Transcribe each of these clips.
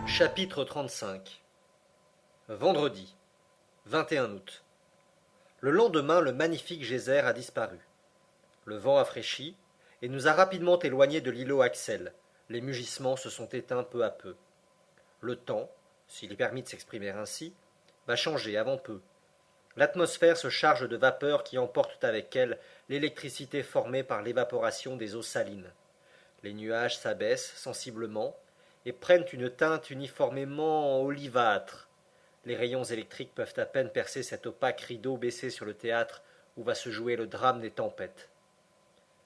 Chapitre 35. Vendredi, 21 août. Le lendemain, le magnifique geyser a disparu. Le vent a fraîchi et nous a rapidement éloignés de l'îlot Axel. Les mugissements se sont éteints peu à peu. Le temps, s'il est permis de s'exprimer ainsi, va changer avant peu. L'atmosphère se charge de vapeurs qui emportent avec elles l'électricité formée par l'évaporation des eaux salines. Les nuages s'abaissent sensiblement et prennent une teinte uniformément olivâtre. Les rayons électriques peuvent à peine percer cet opaque rideau baissé sur le théâtre où va se jouer le drame des tempêtes.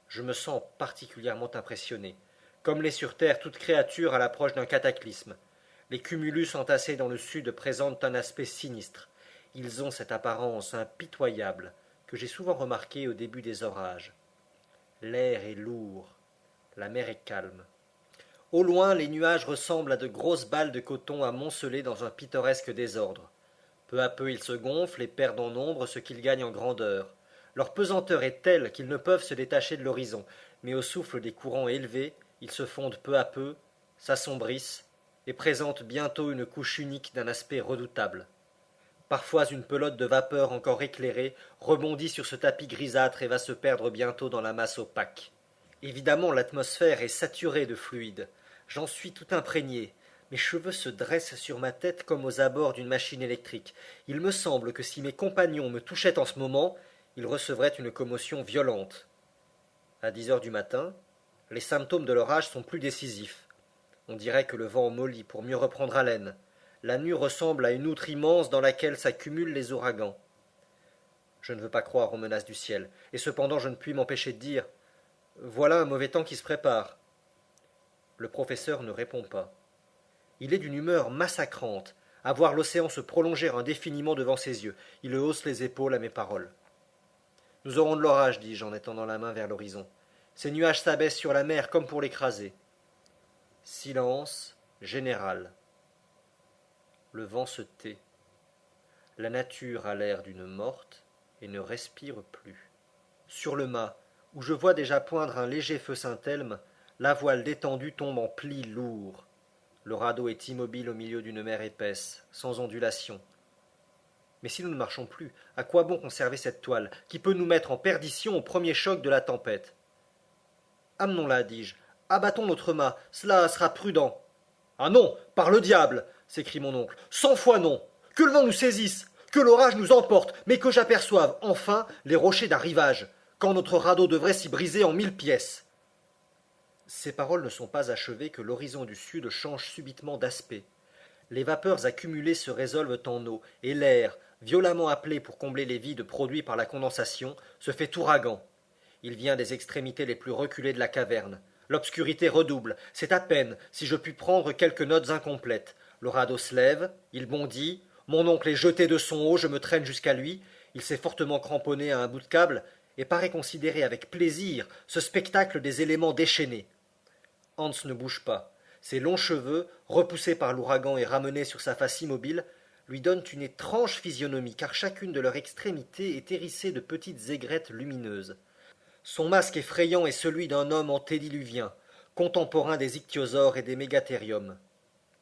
Je me sens particulièrement impressionné, comme l'est sur terre toute créature à l'approche d'un cataclysme. Les cumulus entassés dans le sud présentent un aspect sinistre. Ils ont cette apparence impitoyable que j'ai souvent remarquée au début des orages. L'air est lourd, la mer est calme. Au loin, les nuages ressemblent à de grosses balles de coton amoncelées dans un pittoresque désordre. Peu à peu, ils se gonflent et perdent en nombre ce qu'ils gagnent en grandeur. Leur pesanteur est telle qu'ils ne peuvent se détacher de l'horizon, mais au souffle des courants élevés, ils se fondent peu à peu, s'assombrissent et présentent bientôt une couche unique d'un aspect redoutable. Parfois une pelote de vapeur encore éclairée rebondit sur ce tapis grisâtre et va se perdre bientôt dans la masse opaque. Évidemment, l'atmosphère est saturée de fluide. J'en suis tout imprégné. Mes cheveux se dressent sur ma tête comme aux abords d'une machine électrique. Il me semble que si mes compagnons me touchaient en ce moment, ils recevraient une commotion violente. À 10 heures du matin, les symptômes de l'orage sont plus décisifs. On dirait que le vent mollit pour mieux reprendre haleine. La nuit ressemble à une outre immense dans laquelle s'accumulent les ouragans. Je ne veux pas croire aux menaces du ciel, et cependant je ne puis m'empêcher de dire « Voilà un mauvais temps qui se prépare ». Le professeur ne répond pas. Il est d'une humeur massacrante, à voir l'océan se prolonger indéfiniment devant ses yeux. Il hausse les épaules à mes paroles. Nous aurons de l'orage, dis-je en étendant la main vers l'horizon. Ces nuages s'abaissent sur la mer comme pour l'écraser. Silence général. Le vent se tait. La nature a l'air d'une morte et ne respire plus. Sur le mât, où je vois déjà poindre un léger feu Saint-Elme, la voile détendue tombe en plis lourds. Le radeau est immobile au milieu d'une mer épaisse, sans ondulation. Mais si nous ne marchons plus, à quoi bon conserver cette toile, qui peut nous mettre en perdition au premier choc de la tempête? Amenons-la, dis-je, abattons notre mât, cela sera prudent. Ah non, par le diable, s'écrie mon oncle, 100 fois non. Que le vent nous saisisse, que l'orage nous emporte, mais que j'aperçoive enfin les rochers d'un rivage, quand notre radeau devrait s'y briser en 1000 pièces. Ces paroles ne sont pas achevées que l'horizon du sud change subitement d'aspect. Les vapeurs accumulées se résolvent en eau, et l'air, violemment appelé pour combler les vides produits par la condensation, se fait ouragan. Il vient des extrémités les plus reculées de la caverne. L'obscurité redouble, c'est à peine si je puis prendre quelques notes incomplètes. Le radeau se lève, il bondit, mon oncle est jeté de son haut, je me traîne jusqu'à lui, il s'est fortement cramponné à un bout de câble, et paraît considérer avec plaisir ce spectacle des éléments déchaînés. Hans ne bouge pas. Ses longs cheveux, repoussés par l'ouragan et ramenés sur sa face immobile, lui donnent une étrange physionomie, car chacune de leurs extrémités est hérissée de petites aigrettes lumineuses. Son masque effrayant est celui d'un homme antédiluvien, contemporain des ichthyosaures et des mégathériums.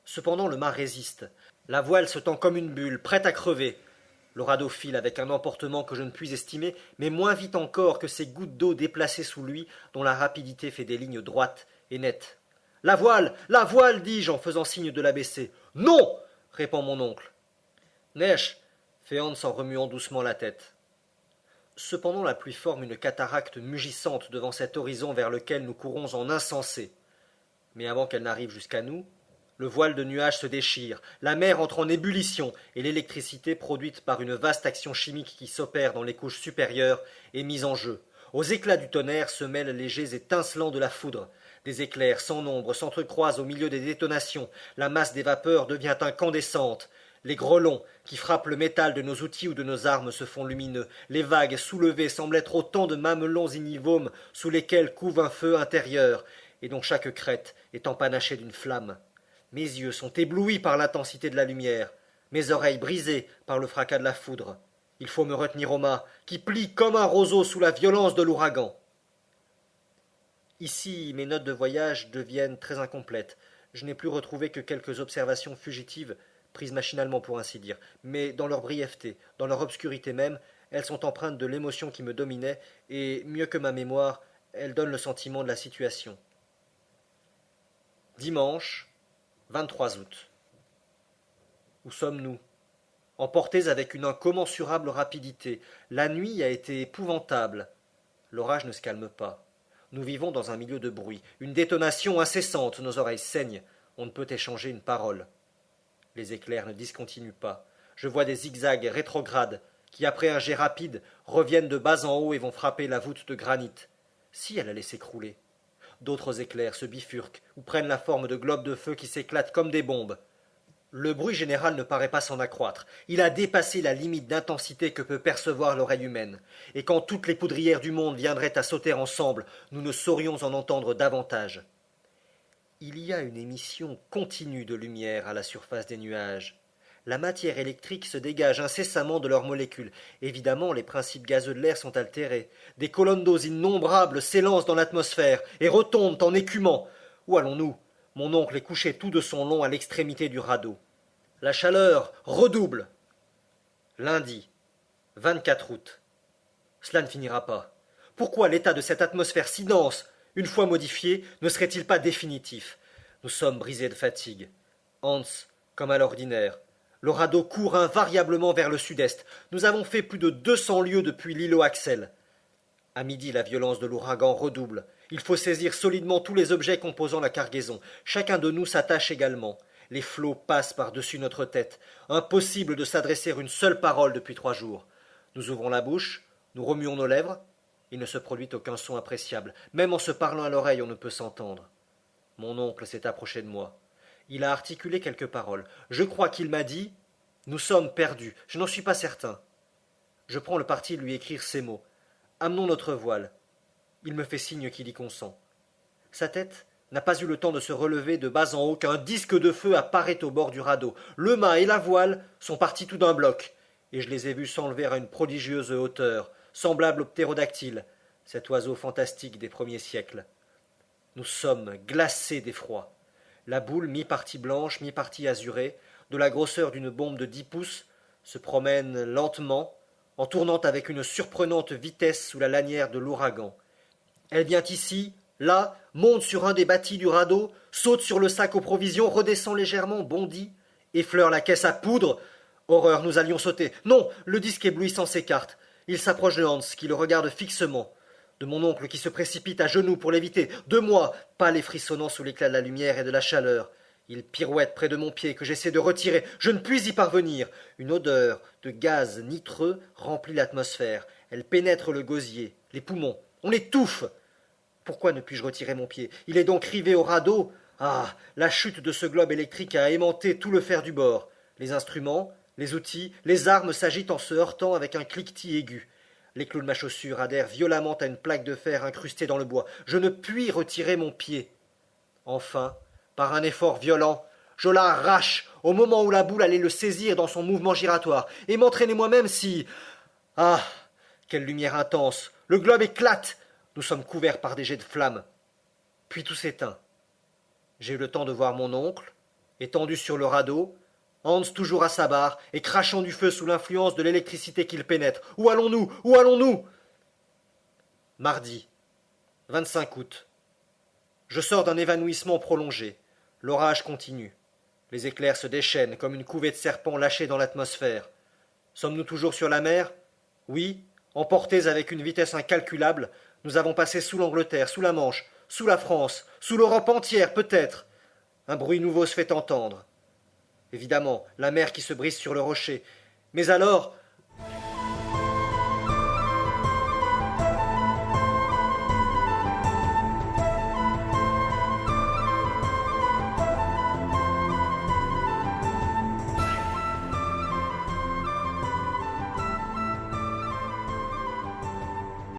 Cependant le mât résiste. La voile se tend comme une bulle, prête à crever. Le radeau file avec un emportement que je ne puis estimer, mais moins vite encore que ces gouttes d'eau déplacées sous lui, dont la rapidité fait des lignes droites et nettes. La voile, dis-je en faisant signe de la baisser. Non, répond mon oncle. Neige, fait Hans en remuant doucement la tête. Cependant la pluie forme une cataracte mugissante devant cet horizon vers lequel nous courons en insensé. Mais avant qu'elle n'arrive jusqu'à nous, le voile de nuages se déchire, la mer entre en ébullition, et l'électricité produite par une vaste action chimique qui s'opère dans les couches supérieures est mise en jeu. Aux éclats du tonnerre se mêlent les jets étincelants de la foudre. Des éclairs sans nombre s'entrecroisent au milieu des détonations. La masse des vapeurs devient incandescente. Les grelons qui frappent le métal de nos outils ou de nos armes se font lumineux. Les vagues soulevées semblent être autant de mamelons ignivomes sous lesquels couve un feu intérieur, et dont chaque crête est empanachée d'une flamme. Mes yeux sont éblouis par l'intensité de la lumière, mes oreilles brisées par le fracas de la foudre. Il faut me retenir au mât, qui plie comme un roseau sous la violence de l'ouragan. Ici, mes notes de voyage deviennent très incomplètes. Je n'ai plus retrouvé que quelques observations fugitives, prises machinalement pour ainsi dire, mais dans leur brièveté, dans leur obscurité même, elles sont empreintes de l'émotion qui me dominait, et, mieux que ma mémoire, elles donnent le sentiment de la situation. Dimanche, 23 août. Où sommes-nous? Emportés avec une incommensurable rapidité. La nuit a été épouvantable. L'orage ne se calme pas. Nous vivons dans un milieu de bruit. Une détonation incessante, nos oreilles saignent. On ne peut échanger une parole. Les éclairs ne discontinuent pas. Je vois des zigzags rétrogrades qui, après un jet rapide, reviennent de bas en haut et vont frapper la voûte de granit. Si elle allait s'écrouler. D'autres éclairs se bifurquent ou prennent la forme de globes de feu qui s'éclatent comme des bombes. Le bruit général ne paraît pas s'en accroître. Il a dépassé la limite d'intensité que peut percevoir l'oreille humaine. Et quand toutes les poudrières du monde viendraient à sauter ensemble, nous ne saurions en entendre davantage. Il y a une émission continue de lumière à la surface des nuages. La matière électrique se dégage incessamment de leurs molécules. Évidemment, les principes gazeux de l'air sont altérés. Des colonnes d'eau innombrables s'élancent dans l'atmosphère et retombent en écumant. Où allons-nous? Mon oncle est couché tout de son long à l'extrémité du radeau. La chaleur redouble. Lundi, 24 août. Cela ne finira pas. Pourquoi l'état de cette atmosphère si dense, une fois modifié, ne serait-il pas définitif? Nous sommes brisés de fatigue. Hans, comme à l'ordinaire. Le radeau court invariablement vers le sud-est. Nous avons fait plus de 200 lieues depuis l'îlot Axel. À midi, la violence de l'ouragan redouble. Il faut saisir solidement tous les objets composant la cargaison. Chacun de nous s'attache également. Les flots passent par-dessus notre tête. Impossible de s'adresser une seule parole depuis 3 jours. Nous ouvrons la bouche, nous remuons nos lèvres. Il ne se produit aucun son appréciable. Même en se parlant à l'oreille, on ne peut s'entendre. Mon oncle s'est approché de moi. Il a articulé quelques paroles. Je crois qu'il m'a dit « Nous sommes perdus ». Je n'en suis pas certain. Je prends le parti de lui écrire ces mots. « Amenons notre voile ». Il me fait signe qu'il y consent. Sa tête n'a pas eu le temps de se relever de bas en haut qu'un disque de feu apparaît au bord du radeau. Le mât et la voile sont partis tout d'un bloc, et je les ai vus s'enlever à une prodigieuse hauteur, semblable au ptérodactyle, cet oiseau fantastique des premiers siècles. Nous sommes glacés d'effroi. La boule, mi-partie blanche, mi-partie azurée, de la grosseur d'une bombe de 10 pouces, se promène lentement, en tournant avec une surprenante vitesse sous la lanière de l'ouragan. Elle vient ici, là, monte sur un des bâtis du radeau, saute sur le sac aux provisions, redescend légèrement, bondit, effleure la caisse à poudre. Horreur, nous allions sauter. Non, le disque éblouissant s'écarte. Il s'approche de Hans, qui le regarde fixement. De mon oncle qui se précipite à genoux pour l'éviter. De moi, pâle et frissonnant sous l'éclat de la lumière et de la chaleur. Il pirouette près de mon pied que j'essaie de retirer. Je ne puis y parvenir. Une odeur de gaz nitreux remplit l'atmosphère. Elle pénètre le gosier, les poumons. On étouffe. Pourquoi ne puis-je retirer mon pied? Il est donc rivé au radeau. Ah, la chute de ce globe électrique a aimanté tout le fer du bord. Les instruments, les outils, les armes s'agitent en se heurtant avec un cliquetis aigu. Les clous de ma chaussure adhèrent violemment à une plaque de fer incrustée dans le bois. Je ne puis retirer mon pied. Enfin, par un effort violent, je l'arrache au moment où la boule allait le saisir dans son mouvement giratoire et m'entraîner moi-même si... Ah, quelle lumière intense! Le globe éclate! Nous sommes couverts par des jets de flammes. Puis tout s'éteint. J'ai eu le temps de voir mon oncle, étendu sur le radeau, Hans toujours à sa barre et crachant du feu sous l'influence de l'électricité qu'il pénètre. Où allons-nous? Où allons-nous? Mardi, 25 août. Je sors d'un évanouissement prolongé. L'orage continue. Les éclairs se déchaînent comme une couvée de serpents lâchés dans l'atmosphère. Sommes-nous toujours sur la mer? Oui, emportés avec une vitesse incalculable, nous avons passé sous l'Angleterre, sous la Manche, sous la France, sous l'Europe entière peut-être. Un bruit nouveau se fait entendre. Évidemment, la mer qui se brise sur le rocher. Mais alors,